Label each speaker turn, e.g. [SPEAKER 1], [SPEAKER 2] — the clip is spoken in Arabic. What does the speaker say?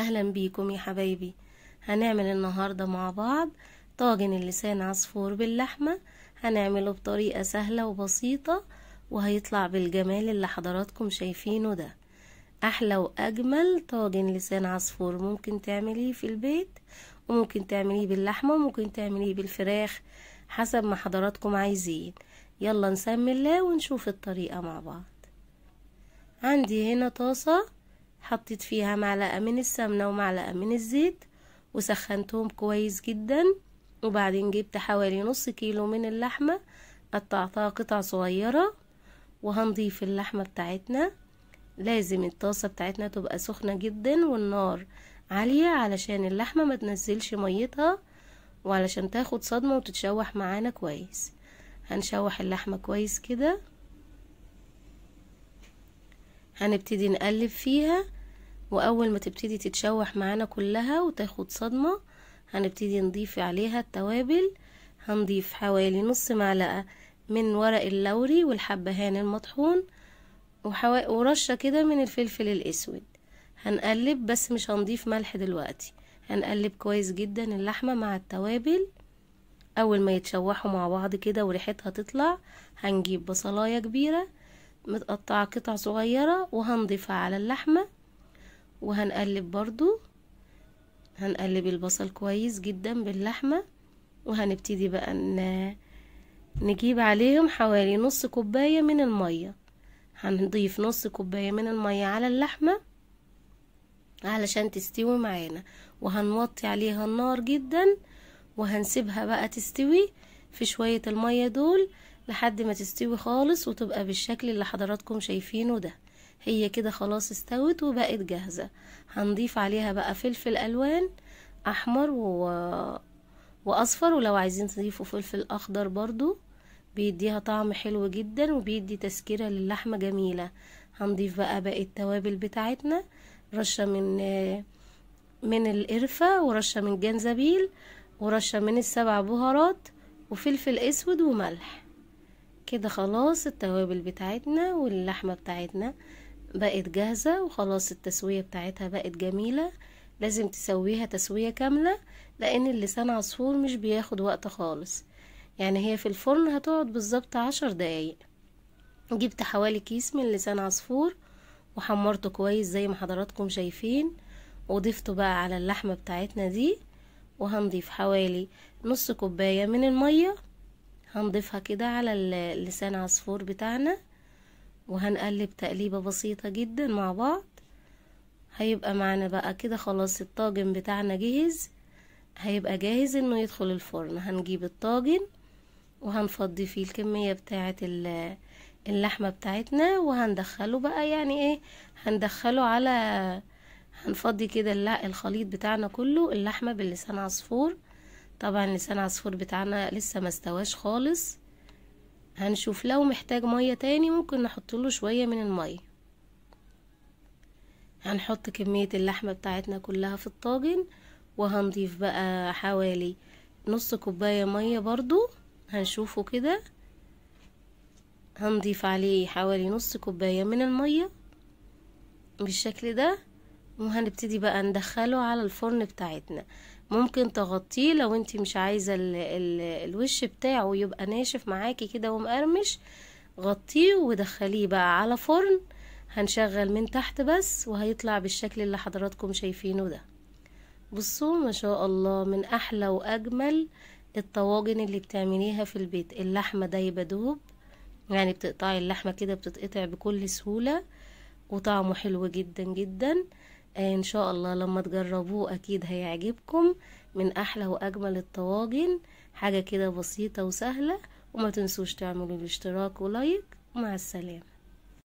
[SPEAKER 1] اهلا بيكم يا حبايبي. هنعمل النهاردة مع بعض طاجن اللسان عصفور باللحمة. هنعمله بطريقة سهلة وبسيطة وهيطلع بالجمال اللي حضراتكم شايفينه ده. احلى واجمل طاجن لسان عصفور ممكن تعمليه في البيت، وممكن تعمليه باللحمة وممكن تعمليه بالفراخ حسب ما حضراتكم عايزين. يلا نسمي الله ونشوف الطريقة مع بعض. عندي هنا طاسة حطيت فيها معلقة من السمنة ومعلقة من الزيت وسخنتهم كويس جدا، وبعدين جبت حوالي نص كيلو من اللحمة قطعتها قطع صغيرة، وهنضيف اللحمة بتاعتنا. لازم الطاسة بتاعتنا تبقى سخنة جدا والنار عالية علشان اللحمة ما تنزلش ميتها وعلشان تاخد صدمة وتتشوح معانا كويس. هنشوح اللحمة كويس كده، هنبتدي نقلب فيها، واول ما تبتدي تتشوح معانا كلها وتاخد صدمة هنبتدي نضيف عليها التوابل. هنضيف حوالي نص معلقة من ورق اللوري والحبهان المطحون ورشة كده من الفلفل الاسود. هنقلب بس مش هنضيف ملح دلوقتي، هنقلب كويس جدا اللحمة مع التوابل. اول ما يتشوحوا مع بعض كده وريحتها تطلع هنجيب بصلاية كبيرة متقطعة قطع صغيرة وهنضيفها على اللحمة، وهنقلب برضو. هنقلب البصل كويس جدا باللحمة، وهنبتدي بقى نجيب عليهم حوالي نص كوباية من المية. هنضيف نص كوباية من المية على اللحمة علشان تستوي معانا، وهنوطي عليها النار جدا وهنسيبها بقى تستوي في شوية المية دول لحد ما تستوي خالص وتبقى بالشكل اللي حضراتكم شايفينه ده. هي كده خلاص استوت وبقت جاهزة. هنضيف عليها بقى فلفل الوان احمر واصفر، ولو عايزين تضيفوا فلفل اخضر برضو بيديها طعم حلو جدا وبيدي تسكيرة للحمة جميلة. هنضيف بقى باقي التوابل بتاعتنا، رشة من القرفة ورشة من الجنزبيل ورشة من السبع بهارات وفلفل اسود وملح. كده خلاص التوابل بتاعتنا واللحمة بتاعتنا بقت جاهزة وخلاص. التسوية بتاعتها بقت جميلة. لازم تسويها تسوية كاملة لان اللسان عصفور مش بياخد وقت خالص، يعني هي في الفرن هتقعد بالظبط 10 دقايق. جبت حوالي كيس من لسان عصفور وحمرته كويس زي ما حضراتكم شايفين، وضفته بقى على اللحمة بتاعتنا دي. وهنضيف حوالي نص كوباية من المية، هنضيفها كده على اللسان عصفور بتاعنا، وهنقلب تقليبة بسيطة جدا مع بعض. هيبقى معنا بقى كده خلاص الطاجن بتاعنا جاهز، هيبقى جاهز انه يدخل الفرن. هنجيب الطاجن وهنفضي فيه الكمية بتاعة اللحمة بتاعتنا وهندخله بقى، يعني ايه، هندخله على، هنفضي كده الخليط بتاعنا كله، اللحمة باللسان عصفور. طبعا لسان عصفور بتاعنا لسه ما استواش خالص، هنشوف لو محتاج مية تاني ممكن نحط له شوية من المية. هنحط كمية اللحمة بتاعتنا كلها في الطاجن، وهنضيف بقى حوالي نص كوباية مية برضو. هنشوفه كده، هنضيف عليه حوالي نص كوباية من المية بالشكل ده، وهنبتدي بقى ندخله على الفرن بتاعتنا. ممكن تغطيه لو انتي مش عايزة الوش بتاعه يبقى ناشف معاكي كده ومقرمش، غطيه ودخليه بقى على فرن. هنشغل من تحت بس وهيطلع بالشكل اللي حضراتكم شايفينه ده. بصوا ما شاء الله، من احلى واجمل الطواجن اللي بتعمليها في البيت. اللحمة دايبة دوب، يعني بتقطعي اللحمة كده بتتقطع بكل سهولة، وطعمه حلو جدا جدا. ان شاء الله لما تجربوه اكيد هيعجبكم. من احلى واجمل الطواجن، حاجة كده بسيطة وسهلة. وما تنسوش تعملوا الاشتراك ولايك. ومع السلامة.